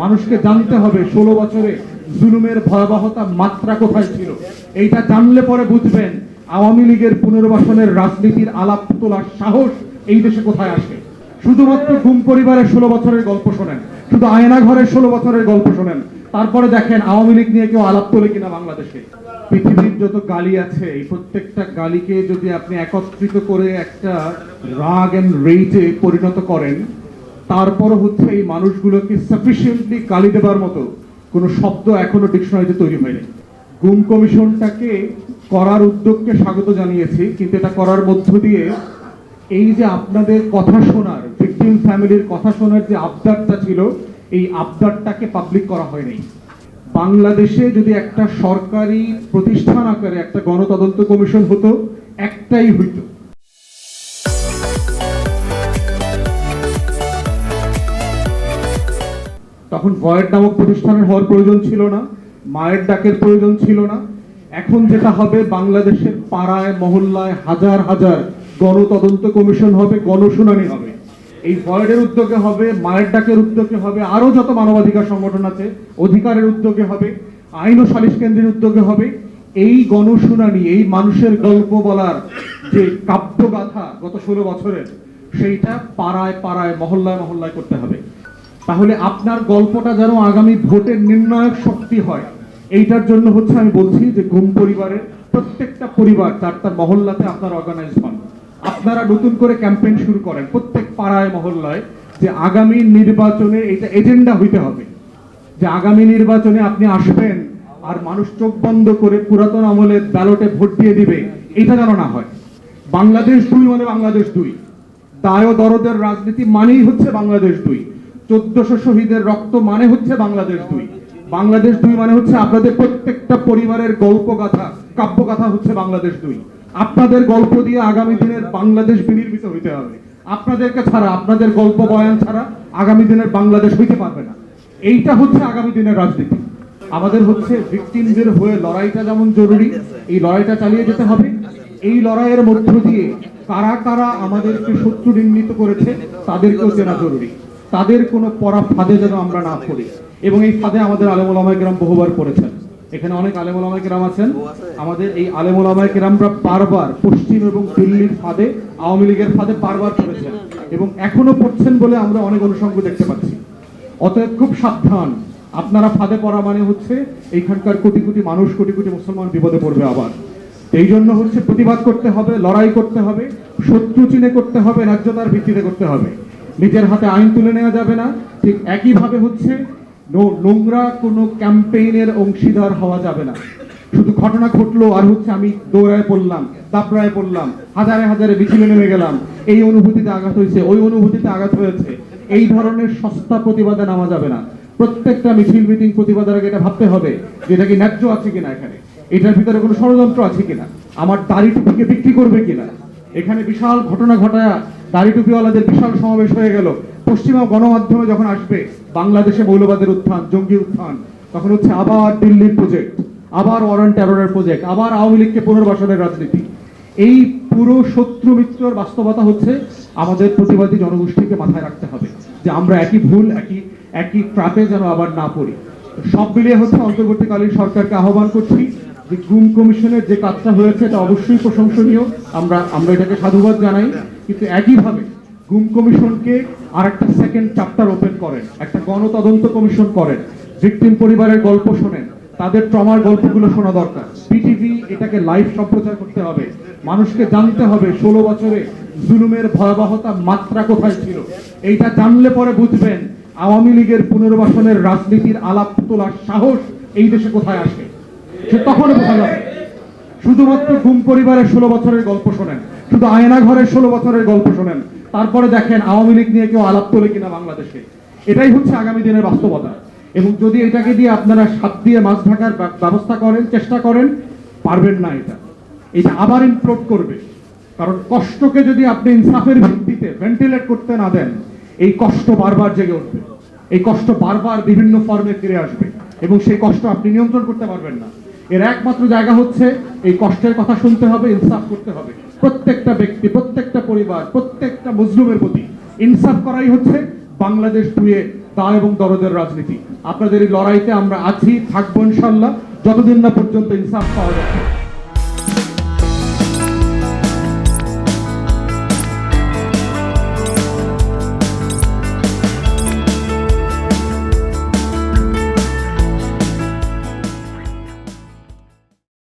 মানুষকে জানতে হবে 16 বছরে জুলুমের ভয়াবহতা মাত্রা কোথায় ছিল। এইটা জানলে পরে বুঝবেন আওয়ামী লীগের পুনর্বাসনের রাজনীতির আলাপ তোলার সাহস এই দেশে কোথায় আসে। শুধুমাত্র গুম পরিবারের 16 বছরের গল্প শোনেন, শুধু আয়না ঘরের 16 বছরের গল্প শোনেন, তারপরে দেখেন আওয়ামী লীগ নিয়ে কেউ আলাপ তোলে কিনা বাংলাদেশে। পৃথিবীর যত গালি আছে এই প্রত্যেকটা গালিকে যদি আপনি একত্রিত করে একটা রাগ এন্ড রেজে পরিণত করেন, তারপরও হচ্ছে এই মানুষগুলোকে সাফিসিয়েন্টলি গালি দেবার মতো কোনো শব্দ এখনো ডিকশনারিতে তৈরি হয়নি। গুম কমিশনটাকে করার উদ্যোগকে স্বাগত জানিয়েছি, কিন্তু এটা করার মধ্য দিয়ে এই যে আপনাদের কথা শোনার, ভিকটিম ফ্যামিলির কথা শোনার যে আবদারটা ছিল, এই আবদারটাকে পাবলিক করা হয়নি। বাংলাদেশে যদি একটা সরকারি প্রতিষ্ঠান আকারে একটা গণতদন্ত কমিশন হতো, একটাই হইতো। তখন ভয়েড নামক প্রতিষ্ঠানের হওয়ার প্রয়োজন ছিল না, মায়ের ডাকের প্রয়োজন ছিল না। এখন যেটা হবে, বাংলাদেশের পাড়ায় মহল্লায় হাজার হাজার গণতদন্ত কমিশন হবে, গণশুনানি হবে। এই ভয়েডের উদ্যোগে হবে, মায়ের ডাকের উদ্যোগে হবে, আরো যত মানবাধিকার সংগঠন আছে অধিকারের উদ্যোগে হবে, আইন ও সালিশ কেন্দ্রের উদ্যোগে হবে। এই গণশুনানি, এই মানুষের গল্প বলার যে কাব্যগাথা গত 16 বছরের, সেইটা পাড়ায় পাড়ায় মহল্লায় মহল্লায় করতে হবে। তাহলে আপনার গল্পটা যেন আগামী ভোটের নির্ণায়ক শক্তি হয়, এইটার জন্য হচ্ছে আমি বলছি যে গুম পরিবারের প্রত্যেকটা পরিবার তার মহল্লাতে আপনার অর্গানাইজ হন। আপনারা নতুন করে ক্যাম্পেইন শুরু করেন প্রত্যেক পাড়ায় মহল্লায়, যে আগামী নির্বাচনে এটা এজেন্ডা হইতে হবে, যে আগামী নির্বাচনে আপনি আসবেন আর মানুষ চোখ বন্ধ করে পুরাতন আমলের ব্যালটে ভোট দিয়ে দিবে, এটা যেন না হয়। বাংলাদেশ 2 মানে বাংলাদেশ 2, দায় ও দরদের রাজনীতি মানেই হচ্ছে বাংলাদেশ 2, 1400 শহীদের রক্ত মানে হচ্ছে বাংলাদেশ 2, বাংলাদেশ 2 মানে হচ্ছে আপনাদের প্রত্যেকটা পরিবারের গল্পগাথা, কাব্যগাথা হচ্ছে বাংলাদেশ 2। আপনাদের গল্প দিয়ে আগামী দিনের বাংলাদেশ বিনির্মিত হইতে হবে। আপনাদেরকে ছাড়া, আপনাদের গল্প বয়ান ছাড়া আগামী দিনের বাংলাদেশ হইতে পারবে না। এইটা হচ্ছে আগামী দিনের রাজনীতি। আমাদের হচ্ছে ভিকটিমদের হয়ে লড়াইটা যেমন জরুরি, এই লড়াইটা চালিয়ে যেতে হবে। এই লড়াইয়ের মধ্য দিয়ে কারা কারা আমাদেরকে শত্রু নির্ণীত করেছে তাদেরকেও চেনা জরুরি। তাদের কোনো পরা ফাঁদে যেন আমরা না পড়ি, এবং এই ফাঁদে আমাদের আলেম ওলামায়ে কেরাম বহুবার পড়েছেন। এখানে অনেক আলেম ওলামায়ে কেরাম আছেন, আমাদের এই আলেম ওলামায়ে কেরামরা বারবার পশ্চিম এবং দিল্লির ফাঁদে, আওয়ামী লীগের ফাঁদে বারবার পড়েছেন এবং এখনো পড়ছেন বলে আমরা অনেক অনুষঙ্গ দেখতে পাচ্ছি। অতএব খুব সাবধান, আপনারা ফাঁদে পড়া মানে হচ্ছে এইখানকার কোটি কোটি মানুষ, কোটি কোটি মুসলমান বিপদে পড়বে আবার। এই জন্য হচ্ছে প্রতিবাদ করতে হবে, লড়াই করতে হবে, শত্রু চিনে করতে হবে, ন্যায্যতার ভিত্তিতে করতে হবে। নিজের হাতে আইন তুলে নেওয়া যাবে না। ঠিক একইভাবে হচ্ছে নোংরা কোনো ক্যাম্পেইনের অংশীদার হওয়া যাবে না। শুধু ঘটনা ঘটলো আর হচ্ছে আমি দৌড়ায় পড়লাম, দাপড়ায় পড়লাম, হাজারে হাজারে মিছিলে নেমে গেলাম, এই অনুভূতিতে আঘাত হয়েছে, ওই অনুভূতিতে আঘাত হয়েছে, এই ধরনের সস্তা প্রতিবাদে নামা যাবে না। প্রত্যেকটা মিছিল মিটিং প্রতিবাদের আগে এটা ভাবতে হবে যে এটা কি ন্যায্য আছে কিনা, এখানে এটার ভিতরে কোনো ষড়যন্ত্র আছে কিনা, আমার দাড়ি টুপিকে বিক্রি করবে কিনা। এখানে বিশাল ঘটনা ঘটায় দাড়ি টুপিওয়ালাদের বিশাল সমাবেশ হয়ে গেল। পশ্চিমা গণমাধ্যমে যখন আসবে বাংলাদেশে মৌলবাদের উত্থান, জঙ্গি উত্থান, তখন হচ্ছে আবার দিল্লির প্রজেক্ট, আবার ওয়ার অন টেররের প্রজেক্ট, আবার আওয়ামী লীগকে পুনর্বাসনের রাজনীতি। এই পুরো শত্রু মিত্রর বাস্তবতা হচ্ছে আমাদের প্রতিবাদী জনগোষ্ঠীকে মাথায় রাখতে হবে যে আমরা একই ভুল, একই ট্র্যাপে যেন আবার না পড়ি। সব মিলিয়ে হচ্ছে অন্তর্বর্তীকালীন সরকারকে আহ্বান করছি যে গুম কমিশনের যে কাজটা হয়েছে এটা অবশ্যই প্রশংসনীয়, আমরা এটাকে সাধুবাদ জানাই, কিন্তু একইভাবে গুম কমিশনকে আর একটা সেকেন্ড চ্যাপ্টার ওপেন করেন, একটা গণতদন্ত কমিশন করেন, ভিকটিম পরিবারের গল্প শোনেন, তাদের ট্রমার গল্পগুলো শোনা দরকার। পিটিভি এটাকে লাইভ সম্প্রচার করতে হবে, মানুষকে জানতে হবে 16 বছরে জুলুমের ভয়াবহতা মাত্রা কোথায় ছিল। এইটা জানলে পরে বুঝবেন আওয়ামী লীগের পুনর্বাসনের রাজনীতির আলাপ তোলার সাহস এই দেশে কোথায় আসে, সে তখন বোঝা যাবে। শুধুমাত্র গুম পরিবারের 16 বছরের গল্প শোনেন, শুধু আয়না ঘরের 16 বছরের গল্প শোনেন, তারপরে দেখেন আওয়ামী লীগ নিয়ে কেউ আলাপ তোলে কিনা বাংলাদেশে। এটাই হচ্ছে আগামী দিনের বাস্তবতা। এবং যদি এটাকে দিয়ে আপনারা সাত দিয়ে মাছ ঢাকার ব্যবস্থা করেন, চেষ্টা করেন, পারবেন না। এটা আবার ইমপ্লোড করবে, কারণ কষ্টকে যদি আপনি ইনসাফের ভিত্তিতে ভেন্টিলেট করতে না দেন, এই কষ্ট বারবার জেগে উঠবে, এই কষ্ট বারবার বিভিন্ন ফর্মে ফিরে আসবে এবং সেই কষ্ট আপনি নিয়ন্ত্রণ করতে পারবেন না। এর একমাত্র জায়গা হচ্ছে এই কষ্টের কথা শুনতে হবে, ইনসাফ করতে হবে। প্রত্যেকটা ব্যক্তি, প্রত্যেকটা পরিবার, প্রত্যেকটা মজলুমের প্রতি ইনসাফ করাই হচ্ছে বাংলাদেশ 2-এ দায় এবং দরদের রাজনীতি। আপনাদের এই লড়াইতে আমরা আছি, থাকবো ইনশাল্লাহ, যতদিন না পর্যন্ত ইনসাফ পাওয়া যাচ্ছে।